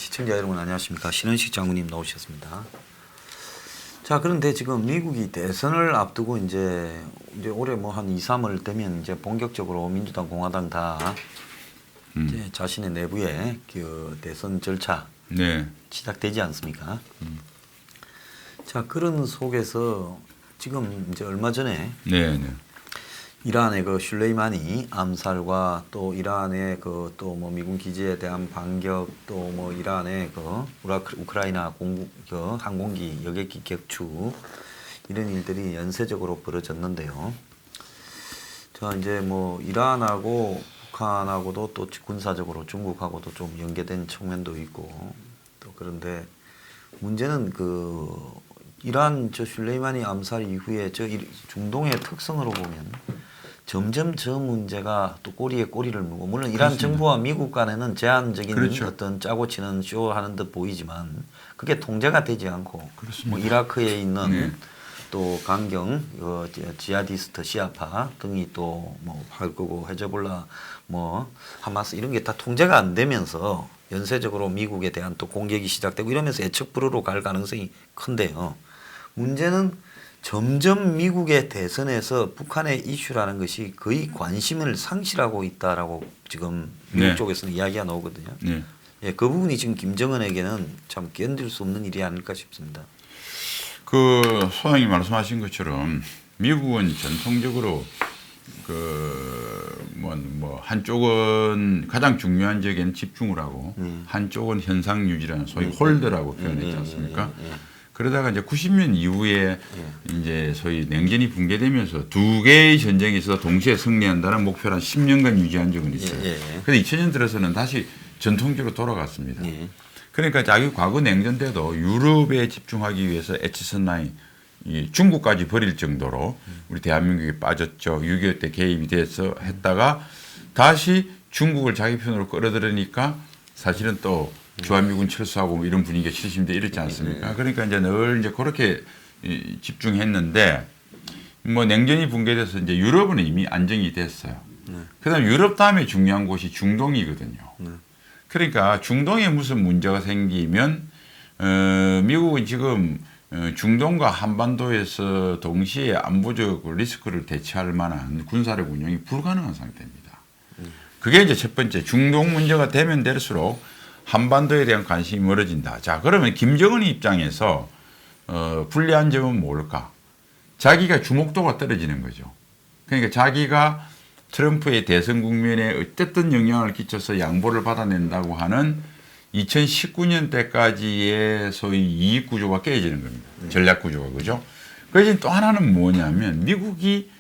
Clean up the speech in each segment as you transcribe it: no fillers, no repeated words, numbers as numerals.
시청자 여러분 안녕하십니까. 신원식 장군님 나오셨습니다. 자, 그런데 지금 미국이 대선을 앞두고 이제 올해 뭐 한 2, 3월 되면 이제 본격적으로 민주당, 공화당 다 이제 자신의 내부의 그 대선 절차 네. 시작되지 않습니까? 자, 그런 속에서 지금 이제 얼마 전에 네. 네. 이란의 그 슐레이마니 암살과 또 이란의 그 또 뭐 미군 기지에 대한 반격 또 뭐 이란의 그 우크라이나 그 항공기 여객기 격추 이런 일들이 연쇄적으로 벌어졌는데요. 자, 이제 뭐 이란하고 북한하고도 또 군사적으로 중국하고도 좀 연계된 측면도 있고 또 그런데 문제는 그 이란 저 슐레이마니 암살 이후에 저 중동의 특성으로 보면 점점 저 문제가 또 꼬리에 꼬리를 물고 물론 이란 그렇습니다. 정부와 미국 간에는 제한적인 그렇죠. 어떤 짜고 치는 쇼하는 듯 보이지만 그게 통제가 되지 않고 그렇습니다. 뭐 이라크에 있는 네. 또 강경 지하디스트 시아파 등이 또 뭐 할 거고 헤즈볼라 뭐 하마스 이런 게 다 통제가 안 되면서 연쇄적으로 미국에 대한 또 공격이 시작되고 이러면서 애척불허로 갈 가능성이 큰데요. 문제는 점점 미국의 대선에서 북한의 이슈라는 것이 거의 관심을 상실하고 있다라고 지금 미국 네. 쪽에서는 이야기가 나오거든요. 네. 예, 그 부분이 지금 김정은에게는 참 견딜 수 없는 일이 아닐까 싶습니다. 그 소장이 말씀하신 것처럼 미국은 전통적으로 뭐 한쪽은 가장 중요한 지역에는 집중을 하고 한쪽은 현상 유지라는 소위 홀드라고 표현했지 않습니까? 그러다가 이제 90년 이후에 이제 소위 냉전이 붕괴되면서 두 개의 전쟁에서 동시에 승리한다는 목표를 한 10년간 유지한 적은 있어요. 그런데 2000년 들어서는 다시 전통적으로 돌아갔습니다. 그러니까 자기 과거 냉전 때도 유럽에 집중하기 위해서 에치슨 라인 중국까지 버릴 정도로 우리 대한민국이 빠졌죠. 6.25 때 개입이 돼서 했다가 다시 중국을 자기 편으로 끌어들이니까 사실은 또 주한미군 철수하고 뭐 이런 분위기가 70대 이랬지 않습니까? 그러니까 이제 늘 이제 그렇게 집중했는데 뭐 냉전이 붕괴돼서 이제 유럽은 이미 안정이 됐어요. 그다음 유럽 다음에 중요한 곳이 중동이거든요. 그러니까 중동에 무슨 문제가 생기면 미국은 지금 중동과 한반도에서 동시에 안보적 리스크를 대처할 만한 군사력 운영이 불가능한 상태입니다. 그게 이제 첫 번째 중동 문제가 되면 될수록 한반도에 대한 관심이 멀어진다. 자, 그러면 김정은 입장에서 불리한 점은 뭘까? 자기가 주목도가 떨어지는 거죠. 그러니까 자기가 트럼프의 대선 국면에 어쨌든 영향을 끼쳐서 양보를 받아낸다고 하는 2019년 때까지의 소위 이익 구조가 깨지는 겁니다. 전략 구조가. 그죠? 그래서 또 하나는 뭐냐면 미국이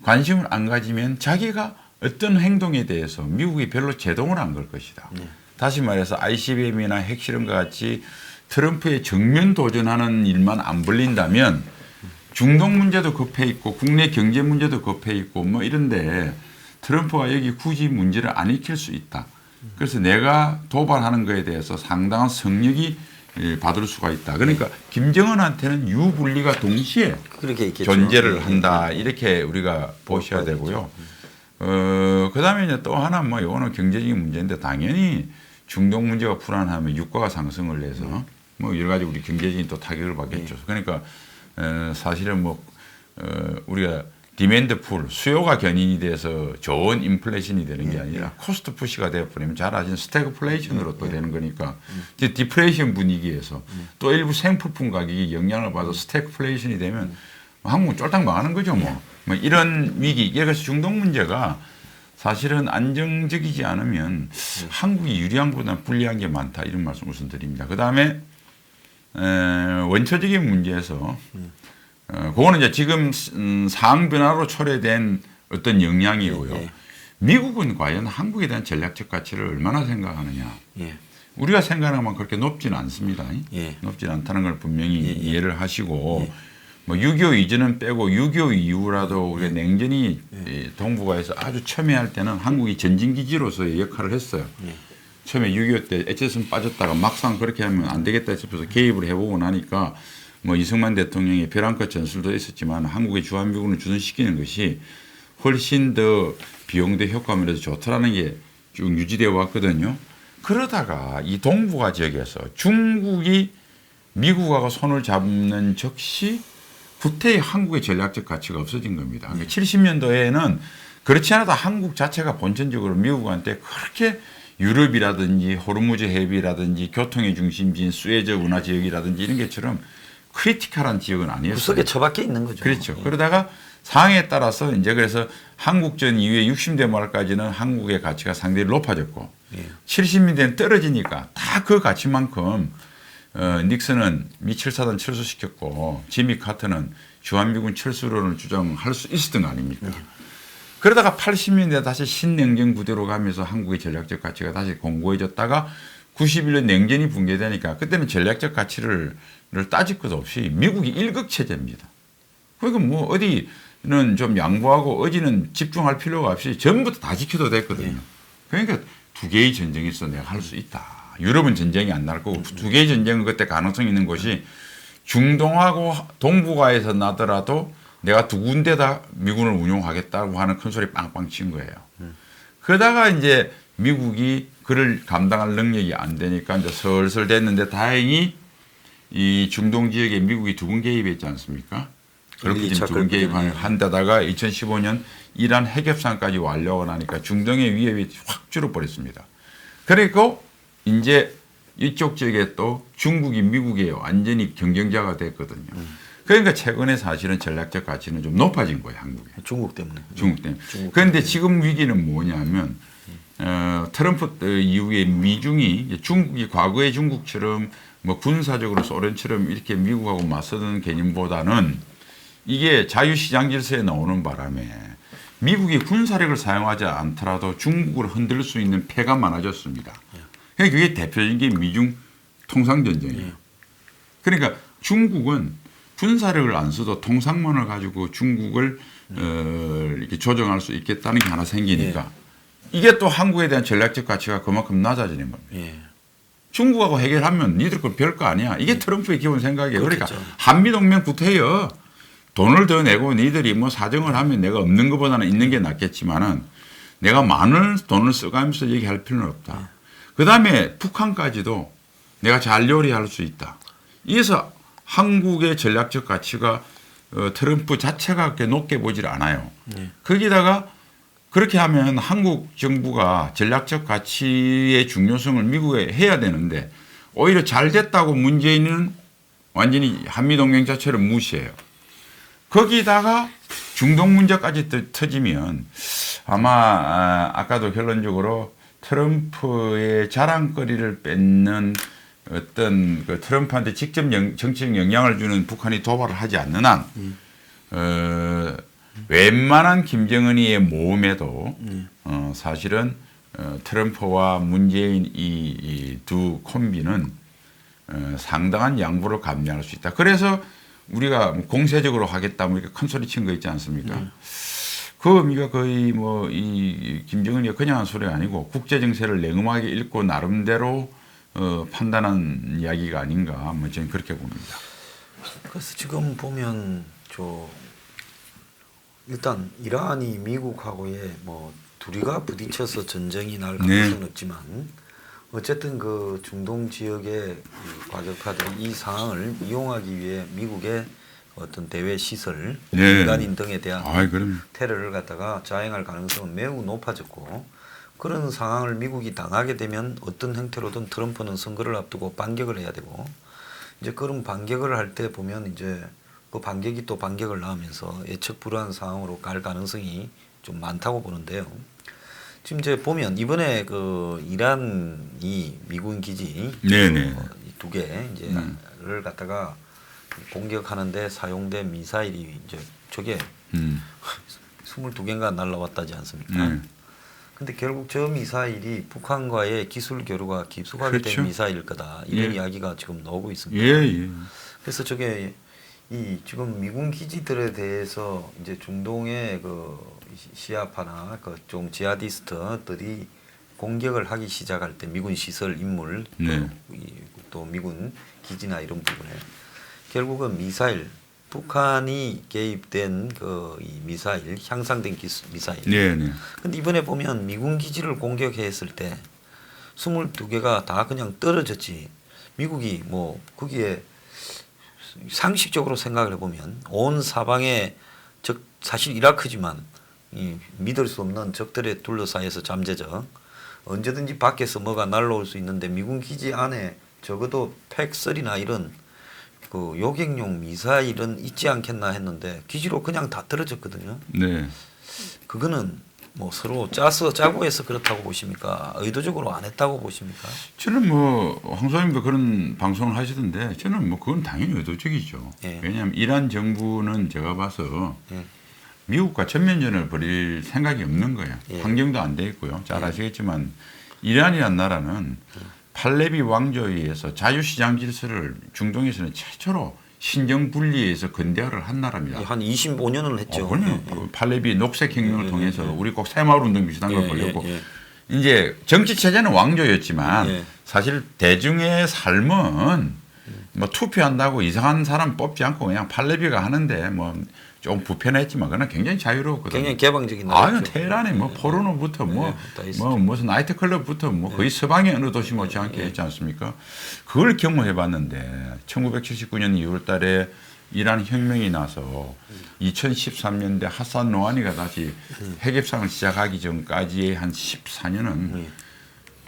관심을 안 가지면 자기가 어떤 행동에 대해서 미국이 별로 제동을 안 걸 것이다. 다시 말해서 ICBM이나 핵실험과 같이 트럼프의 정면 도전하는 일만 안 벌린다면 중동 문제도 급해 있고 국내 경제 문제도 급해 있고 뭐 이런데 트럼프가 여기 굳이 문제를 안 익힐 수 있다. 그래서 내가 도발하는 것에 대해서 상당한 성력이 받을 수가 있다. 그러니까 김정은한테는 유불리가 동시에 그렇게 있겠죠. 존재를 한다. 이렇게 우리가 보셔야 되고요. 그다음에 이제 또 하나 뭐 이거는 경제적인 문제인데 당연히 중동 문제가 불안하면 유가가 상승을 해서 뭐 여러 가지 우리 경제적인 또 타격을 받겠죠. 그러니까 사실은 뭐 우리가 디맨드 풀 수요가 견인이 돼서 좋은 인플레이션이 되는 게 아니라 코스트 푸시가 되어버리면 잘 아시는 스태그플레이션으로 또 되는 거니까 이제 디프레이션 분위기에서 또 일부 생필품 가격이 영향을 받아 스태그플레이션이 되면 한국은 쫄딱 망하는 거죠 뭐 이런 위기. 그래서 중동 문제가 사실은 안정적이지 않으면 한국이 유리한 것보다 불리한 게 많다 이런 말씀 우선 드립니다. 그다음에 원초적인 문제에서 그거는 이제 지금 상황 변화로 초래된 어떤 영향이고요. 미국은 과연 한국에 대한 전략적 가치를 얼마나 생각하느냐. 우리가 생각하는 만 그렇게 높지는 않습니다. 높지는 않다는 걸 분명히 이해를 하시고 뭐 6.25 이전은 빼고 6.25 이후라도 우리가 냉전이 동북아에서 아주 첨예할 때는 한국이 전진기지로서의 역할을 했어요. 처음에 6.25 때 에체슨 빠졌다가 막상 그렇게 하면 안 되겠다 싶어서 개입을 해보고 나니까 뭐 이승만 대통령의 벼랑끝 전술도 있었지만 한국의 주한미군을 주둔시키는 것이 훨씬 더 비용 대 효과면에서 좋다라는 게 쭉 유지되어 왔거든요. 그러다가 이 동북아 지역에서 중국이 미국하고 손을 잡는 즉시 구태의 한국의 전략적 가치가 없어진 겁니다. 그러니까 70년도에는 그렇지 않아도 한국 자체가 본천적으로 미국한테 그렇게 유럽이라든지 호르무즈 해협이라든지 교통의 중심지인 수에즈 운하 지역이라든지 이런 것처럼 크리티컬한 지역은 아니었어요. 구석에 처박혀 있는 거죠. 그렇죠. 예. 그러다가 상황에 따라서 이제 그래서 한국전 이후에 60대 말까지는 한국의 가치가 상당히 높아졌고 예. 70년대는 떨어지니까 다 그 가치만큼 닉슨은 미 7사단 철수시켰고 지미 카터는 주한미군 철수론을 주장할 수 있었던 거 아닙니까? 그러다가 80년대 다시 신냉전 구대로 가면서 한국의 전략적 가치가 다시 공고해졌다가 91년 냉전이 붕괴되니까 그때는 전략적 가치를 따질 것 없이 미국이 일극체제입니다. 그러니까 뭐 어디는 좀 양보하고 어디는 집중할 필요가 없이 전부 다 지켜도 됐거든요. 그러니까 두 개의 전쟁이 있어 내가 할 수 있다. 유럽은 전쟁이 안 날 거고 두 개의 전쟁은 그때 가능성이 있는 것이 중동하고 동북아에서 나더라도 내가 두 군데다 미군을 운용하겠다고 하는 큰 소리 빵빵 친 거예요. 그러다가 이제 미국이 그를 감당할 능력이 안 되니까 이제 슬슬 됐는데 다행히 이 중동 지역에 미국이 두 번 개입했지 않습니까? 그렇게 지금 두번 개입을 한 데다가 2015년 이란 핵협상까지 완료가 나니까 중동의 위협이 확 줄어버렸습니다. 그리고 이제 이쪽 지역에 또 중국이 미국의 완전히 경쟁자가 됐거든요. 그러니까 최근에 사실은 전략적 가치는 좀 높아진 거예요, 한국에. 중국 때문에. 중국 때문에. 그런데 지금 위기는 뭐냐면 트럼프 이후에 미중이 중국이 과거의 중국처럼 뭐 군사적으로 소련처럼 이렇게 미국하고 맞서는 개념보다는 이게 자유시장 질서에 나오는 바람에 미국이 군사력을 사용하지 않더라도 중국을 흔들 수 있는 패가 많아졌습니다. 그러니까 그게 대표적인 게 미중 통상전쟁이에요. 그러니까 중국은 군사력을 안 써도 통상만을 가지고 중국을 이렇게 조정할 수 있겠다는 게 하나 생기니까 이게 또 한국에 대한 전략적 가치가 그만큼 낮아지는 겁니다. 중국하고 해결하면 니들 건 별거 아니야. 이게 트럼프의 기본 생각이에요. 그렇겠죠. 그러니까 한미동맹 구태여 돈을 더 내고 니들이 뭐 사정을 하면 내가 없는 것보다는 있는 게 낫겠지만은 내가 많은 돈을 써가면서 얘기할 필요는 없다. 그다음에 북한까지도 내가 잘 요리할 수 있다. 이래서 한국의 전략적 가치가 트럼프 자체가 그렇게 높게 보질 않아요. 거기다가 그렇게 하면 한국 정부가 전략적 가치의 중요성을 미국에 해야 되는데 오히려 잘 됐다고 문재인은 완전히 한미동맹 자체를 무시해요. 거기다가 중동 문제까지 터지면 아마 아까도 결론적으로 트럼프의 자랑거리를 뺏는 어떤 그 트럼프한테 직접 정치적 영향을 주는 북한이 도발을 하지 않는 한 웬만한 김정은이의 모험에도 사실은 트럼프와 문재인 이 두 콤비는 상당한 양보를 감내할 수 있다. 그래서 우리가 공세적으로 하겠다 뭐 이렇게 큰 소리 친 거 있지 않습니까? 그 의미가 거의 뭐 이 김정은이가 그냥 한 소리 아니고 국제 정세를 냉엄하게 읽고 나름대로 판단한 이야기가 아닌가 뭐 저는 그렇게 봅니다. 그래서 지금 보면 일단 이란이 미국하고의 뭐 둘이가 부딪혀서 전쟁이 날 가능성은 없지만 어쨌든 그 중동 지역의 과격파들이 이 상황을 이용하기 위해 미국의 어떤 대외 시설, 민간인 등에 대한 테러를 갖다가 자행할 가능성은 매우 높아졌고 그런 상황을 미국이 당하게 되면 어떤 형태로든 트럼프는 선거를 앞두고 반격을 해야 되고 이제 그런 반격을 할 때 보면 이제 그 반격이 또 반격을 낳으면서 예측 불허한 상황으로 갈 가능성이 좀 많다고 보는데요. 지금 이제 보면 이번에 그 이란이 미군 기지 두 개 이제를 갖다가 공격하는데 사용된 미사일이 이제 저게 22개인가 날라왔다지 않습니까? 근데 결국 저 미사일이 북한과의 기술 교류가 깊숙하게 된 미사일일 거다. 이런 이야기가 지금 나오고 있습니다. 그래서 저게 이 지금 미군 기지들에 대해서 이제 중동의 그 시아파나 그 좀 지하디스트들이 공격을 하기 시작할 때 미군 시설 인물 또 미군 기지나 이런 부분에 결국은 미사일 북한이 개입된 그 이 미사일 향상된 미사일. 근데 이번에 보면 미군 기지를 공격했을 때 22개가 다 그냥 떨어졌지. 미국이 뭐 거기에 상식적으로 생각을 해보면 온 사방에 적, 사실 이라크지만 이 믿을 수 없는 적들에 둘러싸여서 잠재적 언제든지 밖에서 뭐가 날라올 수 있는데 미군 기지 안에 적어도 팩3나 이런 그 요격용 미사일은 있지 않겠나 했는데 기지로 그냥 다 떨어졌거든요. 네. 그거는 뭐 서로 짜고 해서 그렇다고 보십니까? 의도적으로 안 했다고 보십니까? 저는 뭐 황소님도 그런 방송을 하시던데 저는 뭐 그건 당연히 의도적이죠. 예. 왜냐하면 이란 정부는 제가 봐서 예. 미국과 전면전을 벌일 생각이 없는 거예요. 예. 환경도 안 돼 있고요. 잘 아시겠지만 이란이란 나라는 팔레비 왕조에 의해서 자유시장 질서를 중동에서는 최초로 신정 분리에서 근대화를 한 나라입니다. 한 25년을 했죠. 그럼요. 그 팔레비 녹색 혁명을 통해서 우리 꼭 새마을 운동 비슷한 걸 벌렸고 이제 정치 체제는 왕조였지만 사실 대중의 삶은 뭐 투표한다고 이상한 사람 뽑지 않고 그냥 팔레비가 하는데 뭐 좀 불편했지만 그러나 굉장히 자유로웠거든요. 굉장히 개방적인 나라죠. 아유 테헤란에 뭐 포르노부터 뭐 무슨 나이트클럽부터 뭐 거의 서방의 어느 도시 못지않게 했지 않습니까? 그걸 경험해봤는데 1979년 2월달에 이란 혁명이 나서 2013년대 하산 로하니가 다시 핵협상을 시작하기 전까지의 한 14년은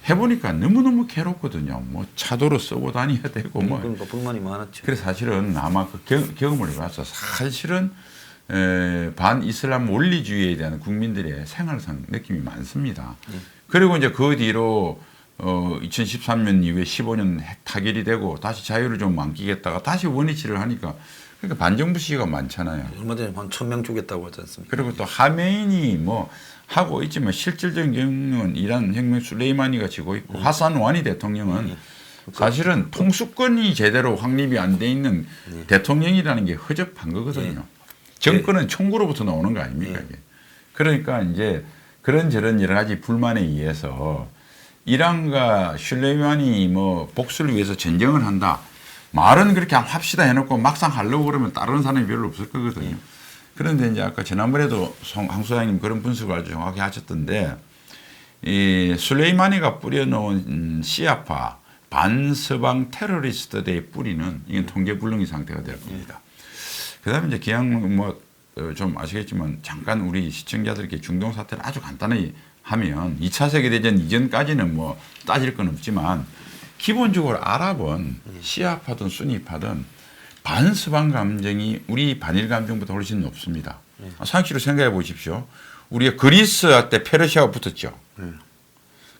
해보니까 너무너무 괴롭거든요. 뭐 차도로 쓰고 다녀야 되고 뭐. 그러니까 불만이 많았죠. 그래서 사실은 아마 그 경험을 해봐서 사실은 반이슬람 원리주의에 대한 국민들의 생활상 느낌이 많습니다. 그리고 이제 그 뒤로 2013년 이후에 15년 핵 타결이 되고 다시 자유를 좀 만끽했다가 다시 원위치를 하니까 그러니까 반정부 시기가 많잖아요. 얼마 전에 한 1,000명 죽였다고 하지 않습니까? 그리고 또 하메인이 뭐 하고 있지만 실질적인 경영은 이란 혁명 술레이마니가 지고 있고 하산 와니 대통령은 사실은 통수권이 제대로 확립이 안 돼 있는 대통령이라는 게 허접한 거거든요. 정권은 총구로부터 나오는 거 아닙니까? 이게. 그러니까 이제 그런저런 여러 가지 불만에 의해서 이란과 술레이마니 뭐 복수를 위해서 전쟁을 한다. 말은 그렇게 한번 합시다 해놓고 막상 하려고 그러면 따르는 사람이 별로 없을 거거든요. 그런데 이제 아까 지난번에도 황 소장님 그런 분석을 아주 정확히 하셨던데 이 술레이마니가 뿌려놓은 시아파 반서방 테러리스트들의 뿌리는 이건 통계불능이 상태가 될 겁니다. 그다음에 이제 기왕 뭐 좀 아시겠지만 잠깐 우리 시청자들께 중동 사태를 아주 간단히 하면 2차 세계대전 이전까지는 뭐 따질 건 없지만 기본적으로 아랍은 시아파든 수니파든 반서방 감정이 우리 반일 감정보다 훨씬 높습니다. 상식으로 생각해 보십시오. 우리가 그리스 할 때 페르시아가 붙었죠.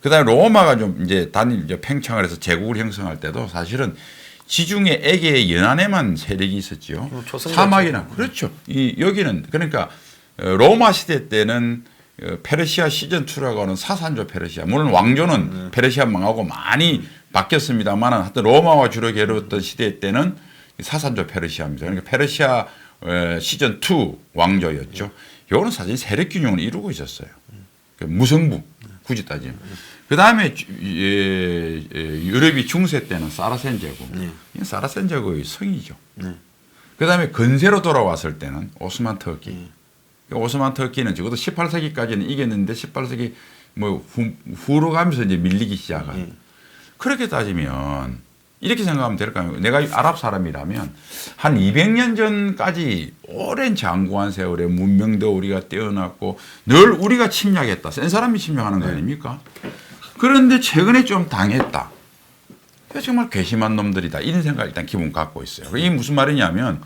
그다음에 로마가 좀 이제 단일 팽창을 해서 제국을 형성할 때도 사실은 지중해 에게의 연안에만 세력이 있었죠. 사막이나 그렇죠. 이 여기는 그러니까 로마 시대 때는 페르시아 시즌 2라고 하는 사산조 페르시아. 물론 왕조는 페르시아 망하고 많이 바뀌었습니다만 하여튼 로마와 주로 겨루었던 시대 때는 사산조 페르시아입니다. 그러니까 페르시아 시즌 2 왕조였죠. 요거는 사실 세력 균형을 이루고 있었어요. 무성부 굳이 따지면. 그 다음에 유럽이 중세 때는 사라센 제국. 이건 사라센 제국의 성이죠. 그 다음에 근세로 돌아왔을 때는 오스만 터키. 오스만 터키는 적어도 18세기까지는 이겼는데 18세기 뭐 후로 가면서 이제 밀리기 시작한. 그렇게 따지면 이렇게 생각하면 될까요? 내가 아랍 사람이라면 한 200년 전까지 오랜 장구한 세월에 문명도 우리가 떼어놨고 늘 우리가 침략했다. 센 사람이 침략하는 거 아닙니까? 그런데 최근에 좀 당했다. 정말 괘씸한 놈들이다. 이런 생각을 일단 기본 갖고 있어요. 이게 무슨 말이냐면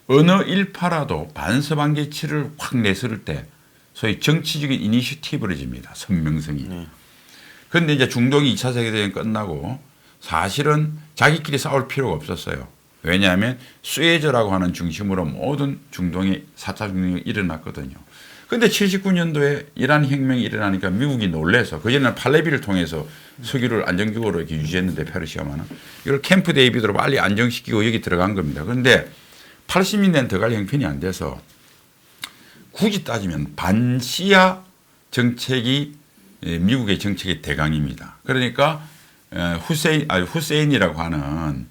어느 일파라도 반서방 계치를 확 내세울 때 소위 정치적인 이니셔티브를 집니다. 선명성이. 그런데 이제 중동이 2차 세계대전 끝나고 사실은 자기끼리 싸울 필요가 없었어요. 왜냐하면 수에즈라고 하는 중심으로 모든 중동의 4차 혁명이 일어났거든요. 그런데 79년도에 이란 혁명이 일어나니까 미국이 놀래서 그전에는 팔레비를 통해서 석유를 안정적으로 이렇게 유지했는데 페르시아만은 이걸 캠프 데이비드로 빨리 안정시키고 여기 들어간 겁니다. 그런데 80년대는 더 갈 형편이 안 돼서 굳이 따지면 반시아 정책이 미국의 정책의 대강입니다. 그러니까 후세인이라고 하는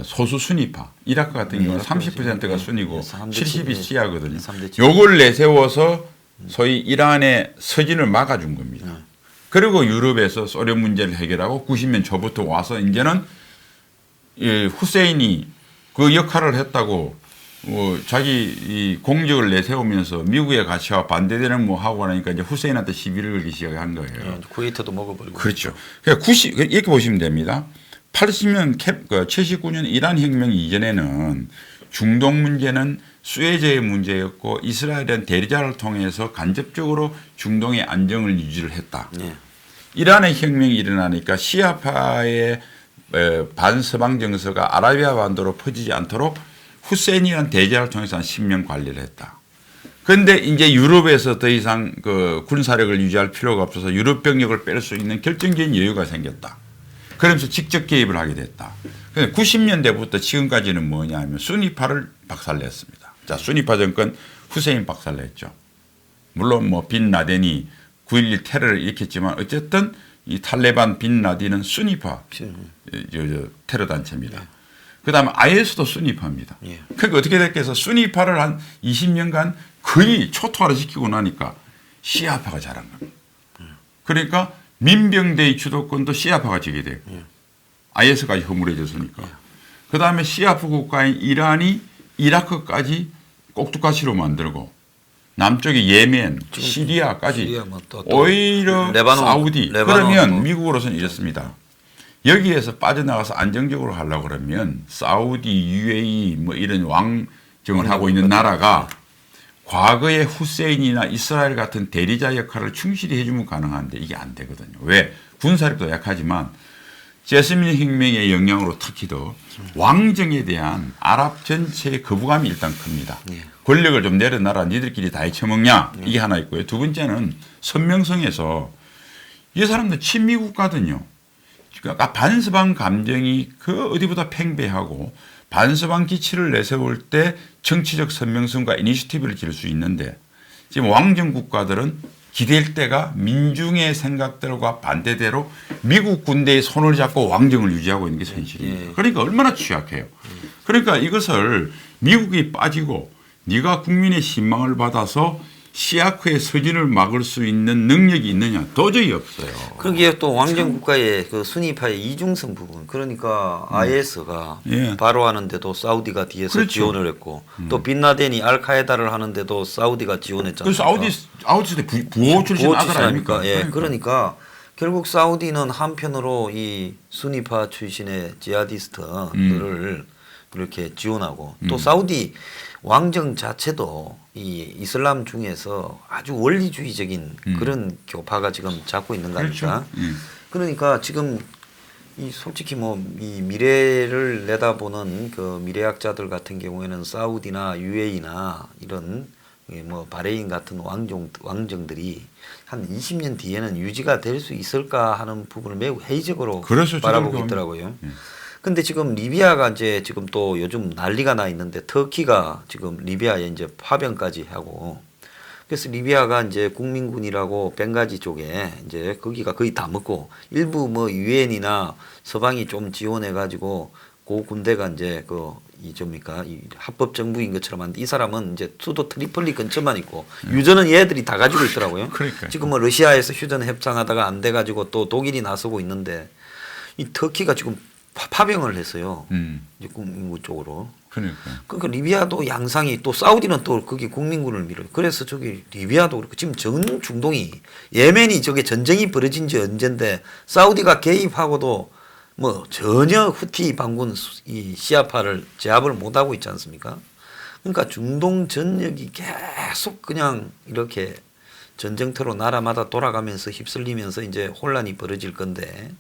소수 순위파 이라크 같은 경우는 30%가 순이고 70이 시아거든요. 요걸 내세워서 소위 이란의 서진을 막아준 겁니다. 그리고 유럽에서 소련 문제를 해결하고 90년 초부터 와서 이제는 이 후세인이 그 역할을 했다고 자기 이 공적을 내세우면서 미국의 가치와 반대되는 뭐 하고 하니까 이제 후세인한테 시비를 걸기 시작한 거예요. 쿠웨이트도 먹어버리고. 그렇죠. 그러니까 이렇게 보시면 됩니다. 80년 79년 이란 혁명 이전에는 중동 문제는 수에즈의 문제였고 이스라엘은 대리자를 통해서 간접적으로 중동의 안정을 유지를 했다. 예. 이란의 혁명이 일어나니까 시아파의 반서방 정서가 아라비아 반도로 퍼지지 않도록 후세인이라는 대제를 통해서 한 10년 관리를 했다. 그런데 이제 유럽에서 더 이상 그 군사력을 유지할 필요가 없어서 유럽 병력을 뺄 수 있는 결정적인 여유가 생겼다. 그러면서 직접 개입을 하게 됐다. 90년대부터 지금까지는 뭐냐 하면 수니파를 박살냈습니다. 자, 수니파 정권 후세인 박살냈죠. 물론 뭐 빈 라덴이 9.11 테러를 일으켰지만 어쨌든 이 탈레반 빈 라덴은 수니파 테러 단체입니다. 그다음에 IS도 수니파입니다. 예. 그러니까 어떻게 됐겠어? 수니파를 한 20년간 거의 초토화를 시키고 나니까 시아파가 자란 겁니다. 그러니까 민병대의 주도권도 시아파가 지게 돼요. IS까지 허물어졌으니까. 그다음에 시아파 국가인 이란이 이라크까지 꼭두가시로 만들고 남쪽에 예멘, 시리아까지 오히려 레바논, 사우디 그러면 미국으로서는 이렇습니다. 여기에서 빠져나가서 안정적으로 하려고 그러면 사우디, UAE 뭐 이런 왕정을 하고 있는 나라가 과거의 후세인이나 이스라엘 같은 대리자 역할을 충실히 해주면 가능한데 이게 안 되거든요. 왜? 군사력도 약하지만 제스민 혁명의 영향으로 특히 더 왕정에 대한 아랍 전체의 거부감이 일단 큽니다. 권력을 좀 내려놔라 니들끼리 다 헤쳐먹냐 이게 하나 있고요. 두 번째는 선명성에서 이 사람들 친미국가거든요. 그러니까 반서방 감정이 그 어디보다 팽배하고 반서방 기치를 내세울 때 정치적 선명성과 이니시티브를 질 수 있는데 지금 왕정 국가들은 기댈 때가 민중의 생각들과 반대대로 미국 군대의 손을 잡고 왕정을 유지하고 있는 게 현실입니다. 그러니까 얼마나 취약해요. 그러니까 이것을 미국이 빠지고 네가 국민의 신망을 받아서 시아크의 서진을 막을 수 있는 능력이 있느냐 도저히 없어요. 그게 또 왕정 국가의 그 순위파의 이중성 부분. 그러니까 IS가 예. 바로 하는데도 사우디가 뒤에서 그렇죠. 지원을 했고 또 빈라덴이 알카에다를 하는데도 사우디가 지원했잖아요. 그 사우디 부호 출신 아들 아닙니까? 예. 그러니까 결국 사우디는 한편으로 이 순위파 출신의 지하디스트들을 이렇게 지원하고 또 사우디 왕정 자체도 이 이슬람 중에서 아주 원리주의적인 그런 교파가 지금 잡고 있는 거 아닙니까? 그렇죠. 그러니까 지금 이 솔직히 뭐 이 미래를 내다보는 그 미래학자들 같은 경우에는 사우디나 UAE나 이런 뭐 바레인 같은 왕정들이 한 20년 뒤에는 유지가 될 수 있을까 하는 부분을 매우 회의적으로 그래서 바라보고 있더라고요. 근데 지금 리비아가 이제 지금 또 요즘 난리가 나 있는데 터키가 지금 리비아에 이제 파병까지 하고 그래서 리비아가 이제 국민군이라고 벵가지 쪽에 이제 거기가 거의 다 먹고 일부 뭐 유엔이나 서방이 좀 지원해 가지고 그 군대가 이제 이 합법 정부인 것처럼 하는데 이 사람은 이제 수도 트리폴리 근처만 있고 유전은 얘들이 다 가지고 있더라고요. 그러니까요. 지금 뭐 러시아에서 휴전 협상하다가 안 돼 가지고 또 독일이 나서고 있는데 이 터키가 지금 파병을 했어요. 이제 국민군 쪽으로. 그러니까 리비아도 양상이 또 사우디는 또 거기 국민군을 밀어요. 그래서 저기 리비아도 그렇고 지금 전 중동이 예멘이 저게 전쟁이 벌어진 지 언젠데 사우디가 개입하고도 뭐 전혀 후티 반군 이 시아파를 제압을 못 하고 있지 않습니까? 그러니까 중동 전역이 계속 그냥 이렇게 전쟁터로 나라마다 돌아가면서 휩쓸리면서 이제 혼란이 벌어질 건데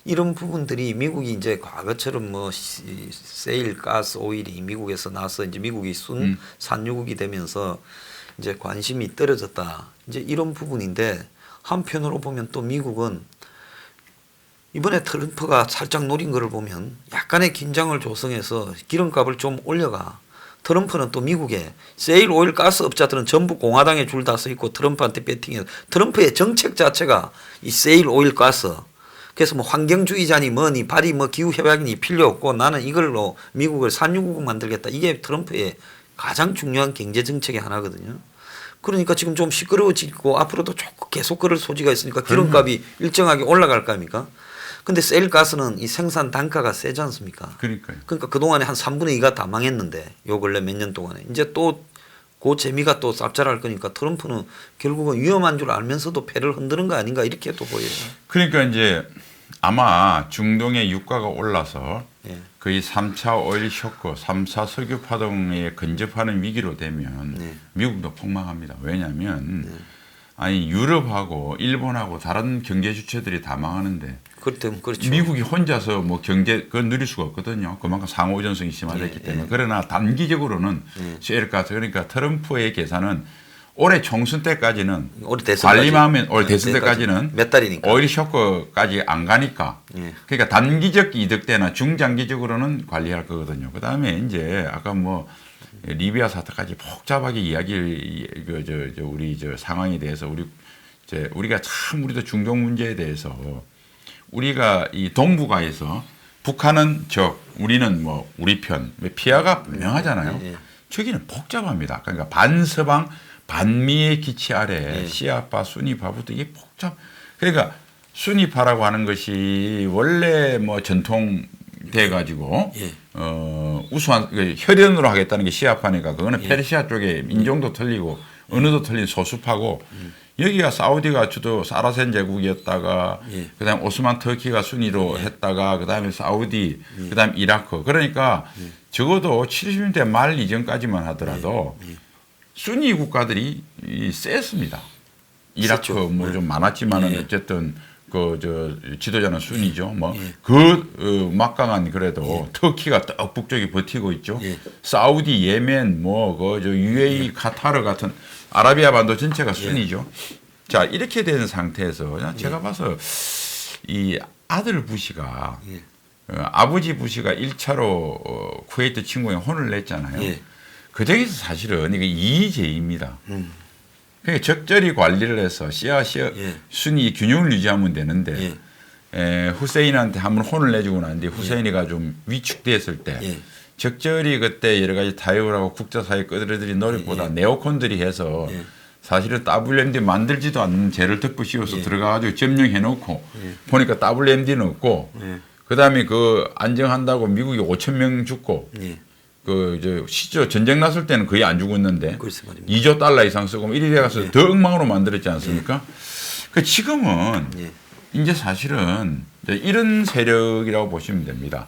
이런 부분들이 미국이 이제 과거처럼 뭐 세일 가스 오일이 미국에서 나서 이제 미국이 산유국이 되면서 이제 관심이 떨어졌다. 이제 이런 부분인데 한편으로 보면 또 미국은 이번에 트럼프가 살짝 노린 거를 보면 약간의 긴장을 조성해서 기름값을 좀 올려가. 트럼프는 또 미국에 세일 오일 가스 업자들은 전부 공화당에 줄 다 서 있고 트럼프한테 배팅해서 트럼프의 정책 자체가 이 세일 오일 가스 그래서 뭐 환경주의자니 뭐니 발이 뭐 기후 협약이 필요 없고 나는 이걸로 미국을 산유국 만들겠다. 이게 트럼프의 가장 중요한 경제 정책의 하나거든요. 그러니까 지금 좀 시끄러워지고 앞으로도 조금 계속 그럴 소지가 있으니까 기름값이 일정하게 올라갈 거 아닙니까? 근데 셀가스는 이 생산 단가가 세지 않습니까? 그러니까요. 그러니까 그동안에 한 3분의 2가 다 망했는데 요 근래 몇 년 동안에 이제 또 그 재미가 또 쌉짤할 거니까 트럼프는 결국은 위험한 줄 알면서도 패를 흔드는 거 아닌가 이렇게 또 보여요. 그러니까 이제 아마 중동의 유가가 올라서 예. 거의 3차 오일 쇼크, 3차 석유 파동에 근접하는 위기로 되면 네. 미국도 폭망합니다. 왜냐하면 아니 유럽하고 일본하고 다른 경제 주체들이 다 망하는데 그렇다면 그렇죠. 미국이 혼자서 뭐 경제 그걸 누릴 수가 없거든요. 그만큼 상호 의존성이 심화됐기 때문에. 그러나 단기적으로는 셰일가스 그러니까 트럼프의 계산은 올해 총선 때까지는 올해 대선 관리만 하면 올 대선 때까지는 몇 달이니까. 오일 쇼크까지 안 가니까 예. 그러니까 단기적 이득 때나 중장기적으로는 관리할 거거든요. 그 다음에 이제 아까 뭐 리비아 사태까지 복잡하게 이야기를 우리 상황에 대해서 우리가 참 우리도 중동 문제에 대해서 우리가 이 동북아에서 북한은 적, 우리는 뭐 우리 편, 피하가 분명하잖아요. 예. 저기는 복잡합니다. 그러니까 반서방 반미의 기치 아래 시아파, 수니파부터 이게 복잡. 그러니까 수니파라고 하는 것이 원래 뭐 전통돼 가지고 우수한 혈연으로 하겠다는 게 시아파니까 그거는 페르시아 쪽에 인종도 틀리고 언어도 틀린 소수파고 여기가 사우디가 주도 사라센 제국이었다가 그다음 오스만 터키가 순위로 했다가 그다음에 사우디 그다음 이라크 그러니까 적어도 70년대 말 이전까지만 하더라도 순위 국가들이 셌습니다. 이라크 뭐 좀 많았지만은 어쨌든 지도자는 순위죠. 막강한 그래도 터키가 딱 북쪽이 버티고 있죠. 사우디, 예멘, UAE, 카타르 같은 아라비아 반도 전체가 순위죠. 자 이렇게 된 상태에서 제가 봐서 이 아들 부시가 아버지 부시가 1차로 쿠웨이트 침공에 혼을 냈잖아요. 그 중에서 사실은 이게 이의제입니다. 그러니까 적절히 관리를 해서 순위 균형을 유지하면 되는데 후세인한테 한번 혼을 내주고 난 뒤에 후세인이가 좀 위축됐을 때 적절히 그때 여러 가지 타협하고 국제사회 끌어들인 노력보다 네오콘들이 해서 사실은 WMD 만들지도 않는 죄를 덮어 씌워서 들어가가지고 점령해놓고 보니까 WMD는 없고 그다음에 안정한다고 미국이 5천 명 죽고 시저 전쟁 났을 때는 거의 안 죽었는데 2조 달러 이상 쓰고 이리 돼가서 더 엉망으로 만들었지 않습니까? 지금은 이제 사실은 이런 세력이라고 보시면 됩니다.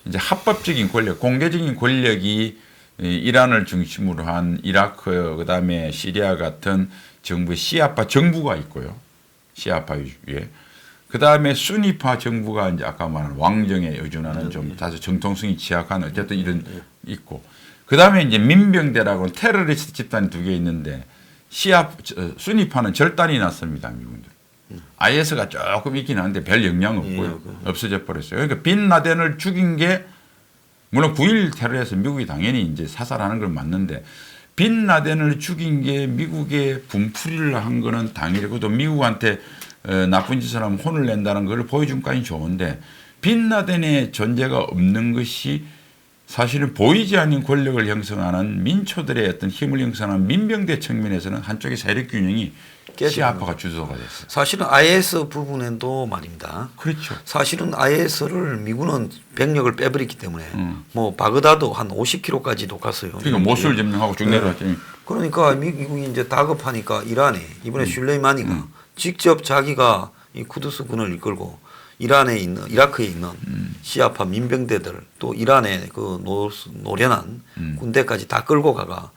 이제 합법적인 권력, 공개적인 권력이 이란을 중심으로 한 이라크, 그다음에 시리아 같은 정부의 시아파 정부가 있고요. 시아파 위에. 그다음에 수니파 정부가 이제 아까 말한 왕정에 의존하는 좀 다소 정통성이 취약한 어쨌든 이런 있고. 그다음에 이제 민병대라고 테러리스트 집단이 2개 있는데 수니파는 절단이 났습니다, 미군들. IS가 조금 있긴 한데 별 영향 없고요. 없어져 버렸어요. 그러니까 빈 라덴을 죽인 게 물론 9.11 테러에서 미국이 당연히 이제 사살하는 건 맞는데 빈 라덴을 죽인 게 미국의 분풀이를 한 거는 당연히고 또 미국한테 나쁜 짓을 하면 혼을 낸다는 걸 보여준 까지 좋은데 빈 라덴의 존재가 없는 것이 사실은 보이지 않는 권력을 형성하는 민초들의 어떤 힘을 형성하는 민병대 측면에서는 한쪽의 세력 균형이 시아파가 주도가 됐어요. 사실은 IS 부분에도 말입니다. 그렇죠. 사실은 IS를 미군은 병력을 빼버렸기 때문에 뭐 바그다드 한 50km까지도 갔어요. 그러니까 모술 점령하고 쭉 내려왔죠. 그러니까 미국이 이제 다급하니까 이란에 이번에 슐레이마니가 직접 자기가 이 쿠드스 군을 이끌고 이라크에 있는 시아파 민병대들 또 이란의 노련한 군대까지 다 끌고 가가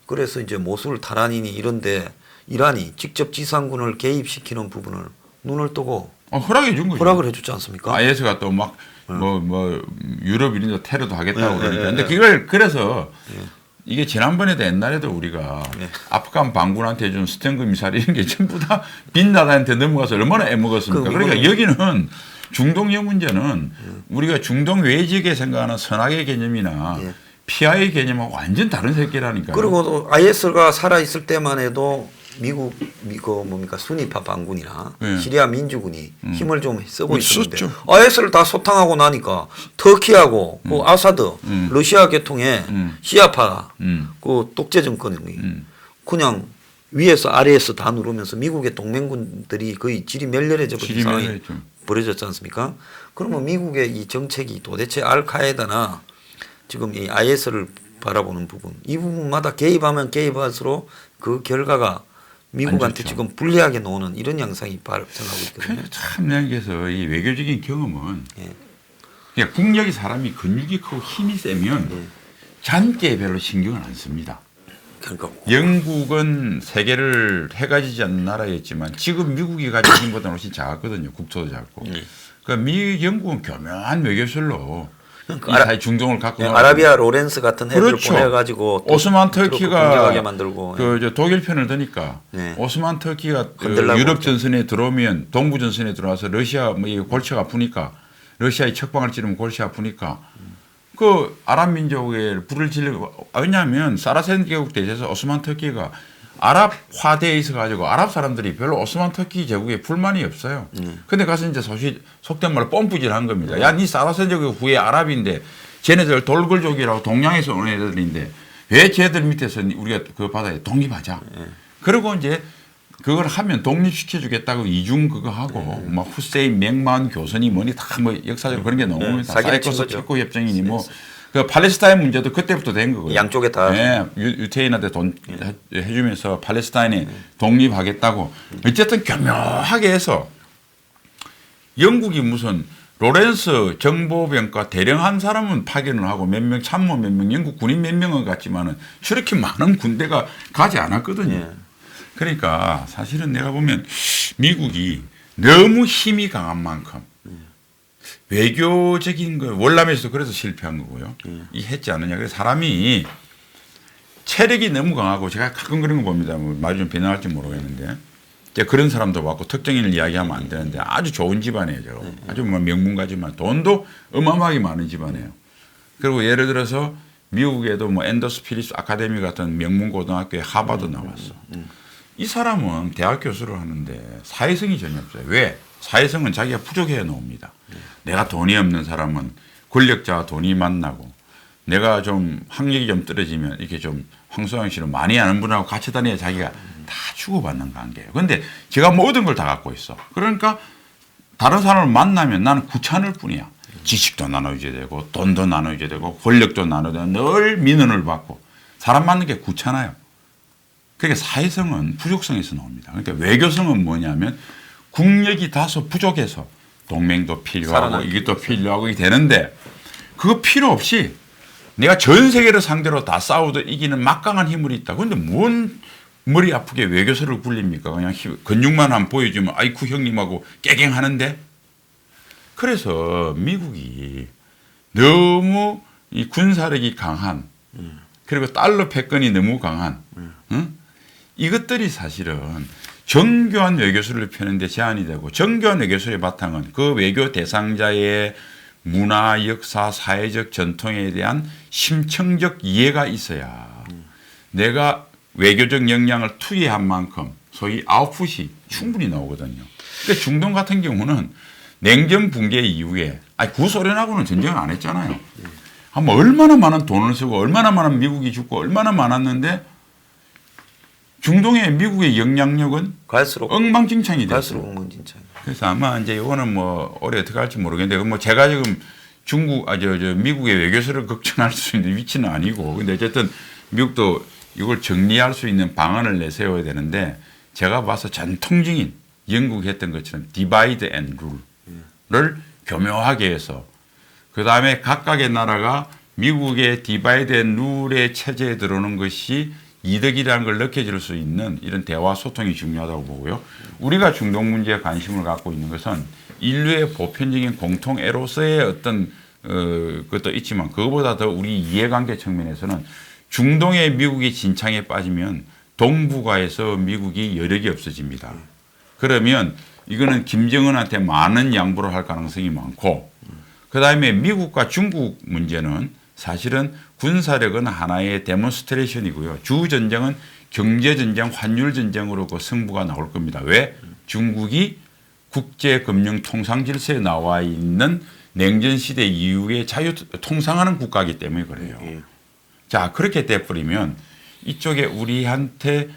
그래서 이제 모술 타라니니 이런데 이란이 직접 지상군을 개입시키는 부분을 눈을 뜨고 허락해 준 거죠. 허락을 해주지 않습니까? IS가 또 막 유럽 이런 데 테러도 하겠다고 그러니까. 근데 그걸 그래서 이게 지난번에도 옛날에도 우리가 아프간 반군한테 준 스탱크 미사일 이런 게 전부 다 빈라덴한테 넘어가서 얼마나 애먹었습니까? 그러니까 여기는 중동의 문제는 우리가 중동 외 지역에 생각하는 선악의 개념이나 피하의 개념하고 완전 다른 새끼라니까요. 그리고 또 IS가 살아있을 때만 해도 미국 수니파 반군이나 시리아 민주군이 힘을 좀 쓰고 있었는데 IS를 다 소탕하고 나니까 터키하고 아사드 러시아 계통의 시아파 독재 정권이 그냥 위에서 아래에서 다 누르면서 미국의 동맹군들이 거의 질이 멸렬해져 버린 상황이 멸렬했죠. 벌어졌지 않습니까? 그러면 미국의 이 정책이 도대체 알카에다나 지금 이 IS를 바라보는 부분 이 부분마다 개입하면 개입할수록 그 결과가 미국한테 좋죠. 지금 불리하게 나오는 이런 양상이 발생하고 있거든요. 참 여기서 이 외교적인 경험은 예. 그냥 국력이 사람이 근육이 크고 힘이 세면 잔재에 별로 신경을 안 씁니다. 그러니까 영국은 세계를 해가지지 않는 나라였지만 지금 미국이 가진 힘보다는 훨씬 작았거든요. 국토도 작고. 그러니까 영국은 교묘한 외교술로 이 사회 중동을 갖고 아라비아 로렌스 같은 애들 그렇죠. 보내가지고 오스만 공격하게 터키가 만들고 그 독일 편을 드니까 네. 오스만 터키가 흔들라고 유럽 그러죠. 전선에 들어오면 동부 전선에 들어와서 러시아 뭐 이게 골치가 아프니까 러시아의 척방을 찌르면 골치 아프니까 그 아랍 민족에 불을 지르고 왜냐하면 사라센 제국 대제에서 오스만 터키가 아랍화되어 있어 가지고 아랍 사람들이 별로 오스만 터키 제국에 불만이 없어요. 근데 가서 이제 속된 말로 뽐뿌질한 겁니다. 야, 니 사라센 제국 후에 아랍인데 쟤네들 돌글족이라고 동양에서 오는 애들인데 왜 쟤들 밑에서 우리가 그 바다에 독립하자. 그리고 이제 그걸 하면 독립시켜주겠다고 이중 그거 하고 막 후세인 맹만 교선이 뭐니 다 뭐 역사적으로 그런 게 나옵니다. 사이코스 체코 협정이니 뭐 그 팔레스타인 문제도 그때부터 된 거고요. 양쪽에 다 네, 유태인한테 돈 해주면서 팔레스타인에 독립하겠다고 어쨌든 교묘하게 해서 영국이 무슨 로렌스 정보병과 대령 한 사람은 파견을 하고 몇 명 참모 몇 명 영국 군인 몇 명은 갔지만은 저렇게 많은 군대가 가지 않았거든요. 그러니까 사실은 내가 보면 미국이 너무 힘이 강한 만큼 외교적인 거 월남에서도 그래서 실패한 거고요. 이 했지 않느냐. 그래서 사람이 체력이 너무 강하고 제가 가끔 그런 거 봅니다. 뭐 말이 좀 비난할지 모르겠는데 제가 그런 사람도 봤고 특정인을 이야기하면 안 되는데 아주 좋은 집안이에요. 저. 아주 뭐 명문가지만 돈도 어마어마하게 많은 집안이에요. 그리고 예를 들어서 미국에도 뭐 앤더스 필립스 아카데미 같은 명문 고등학교에 하버드 나왔어. 이 사람은 대학 교수를 하는데 사회성이 전혀 없어요. 왜? 사회성은 자기가 부족해 놓습니다. 내가 돈이 없는 사람은 권력자와 돈이 만나고 내가 좀 학력이 좀 떨어지면 이렇게 좀 황소영 씨를 많이 아는 분하고 같이 다녀야 자기가 다 주고받는 관계예요. 그런데 제가 모든 걸 다 갖고 있어. 그러니까 다른 사람을 만나면 나는 구차할 뿐이야. 지식도 나눠줘야 되고 돈도 나눠줘야 되고 권력도 나눠줘야 되고 늘 민원을 받고 사람 만나는 게 귀찮아요. 그러니까 사회성은 부족성에서 나옵니다. 그러니까 외교성은 뭐냐면 국력이 다소 부족해서 동맹도 필요하고 이게 또 필요하고 이게 되는데 그거 필요 없이 내가 전 세계를 상대로 다 싸워도 이기는 막강한 힘이 있다. 그런데 뭔 머리 아프게 외교서를 굴립니까? 그냥 근육만 한 보여주면 아이쿠 형님하고 깨갱하는데. 그래서 미국이 너무 이 군사력이 강한 그리고 달러 패권이 너무 강한 이것들이 사실은 정교한 외교술을 펴는데 제한이 되고 정교한 외교술의 바탕은 그 외교 대상자의 문화, 역사, 사회적 전통에 대한 심층적 이해가 있어야 내가 외교적 역량을 투여한 만큼 소위 아웃풋이 충분히 나오거든요. 그러니까 중동 같은 경우는 냉전 붕괴 이후에 구소련하고는 전쟁을 안 했잖아요. 한번 얼마나 많은 돈을 쓰고 얼마나 많은 미국이 죽고 얼마나 많았는데 중동의 미국의 영향력은 갈수록 엉망진창이 됐어요. 갈수록 엉망진창. 그래서 아마 이제 이거는 뭐 올해 어떻게 할지 모르겠는데 뭐 제가 지금 미국의 외교서를 걱정할 수 있는 위치는 아니고 근데 어쨌든 미국도 이걸 정리할 수 있는 방안을 내세워야 되는데 제가 봐서 전통적인 영국이 했던 것처럼 디바이드 앤 룰을 교묘하게 해서 그다음에 각각의 나라가 미국의 디바이드 앤 룰의 체제에 들어오는 것이 이득이라는 걸 느껴질 수 있는 이런 대화 소통이 중요하다고 보고요. 우리가 중동 문제에 관심을 갖고 있는 것은 인류의 보편적인 공통애로서의 어떤 것도 있지만 그것보다 더 우리 이해관계 측면에서는 중동에 미국이 진창에 빠지면 동북아에서 미국이 여력이 없어집니다. 그러면 이거는 김정은한테 많은 양보를 할 가능성이 많고 그다음에 미국과 중국 문제는 사실은 군사력은 하나의 데몬스트레이션이고요. 주 전쟁은 경제전쟁, 환율전쟁으로 그 승부가 나올 겁니다. 왜? 중국이 국제금융 통상질서에 나와 있는 냉전시대 이후에 자유 통상하는 국가이기 때문에 그래요. 자, 그렇게 돼버리면 이쪽에 우리한테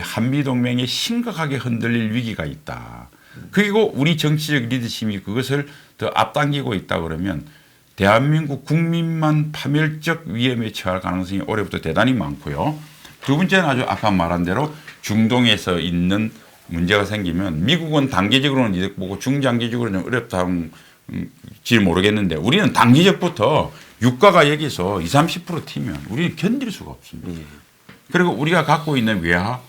한미 동맹이 심각하게 흔들릴 위기가 있다. 그리고 우리 정치적 리더십이 그것을 더 앞당기고 있다 그러면 대한민국 국민만 파멸적 위험에 처할 가능성이 올해부터 대단히 많고요. 두 번째는 아주 아까 말한 대로 중동에서 있는 문제가 생기면 미국은 단기적으로는 이득 보고 중장기적으로는 어렵다지 모르겠는데 우리는 단기적부터 유가가 여기서 20-30% 튀면 우리는 견딜 수가 없습니다. 그리고 우리가 갖고 있는 외화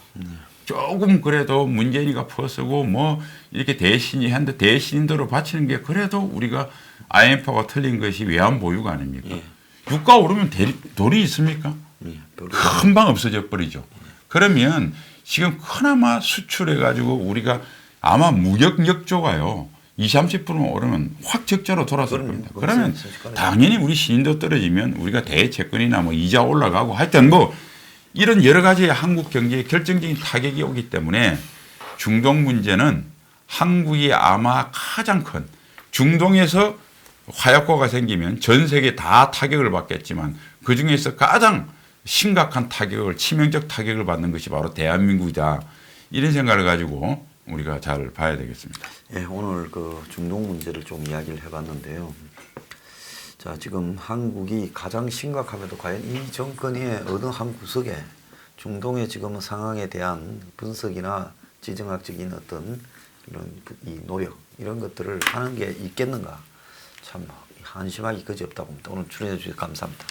조금 그래도 문재인이가 퍼쓰고 뭐 이렇게 대신이 한데 대신도로 바치는 게 그래도 우리가 IMF가 틀린 것이 외환 보유가 아닙니까? 유가 오르면 돌이 있습니까? 금방 없어져 버리죠. 그러면 지금 그나마 수출해 가지고 우리가 아마 무역 역조가요 20-30%만 오르면 확 적자로 돌아설 겁니다. 그러면 당연히 우리 신인도 떨어지면 우리가 대채권이나 뭐 이자 올라가고 하여튼 뭐 이런 여러 가지 한국 경제에 결정적인 타격이 오기 때문에 중동 문제는 한국이 아마 가장 큰 중동에서 화약고가 생기면 전 세계 다 타격을 받겠지만 그중에서 가장 심각한 타격을 치명적 타격을 받는 것이 바로 대한민국이다. 이런 생각을 가지고 우리가 잘 봐야 되겠습니다. 예, 오늘 그 중동 문제를 좀 이야기를 해봤는데요. 자, 지금 한국이 가장 심각하게도 과연 이 정권의 어느 한 구석에 중동의 지금 상황에 대한 분석이나 지정학적인 어떤 이런 이 노력 이런 것들을 하는 게 있겠는가? 참 한심하기 그지없다고 봅니다. 오늘 출연해 주셔서 감사합니다.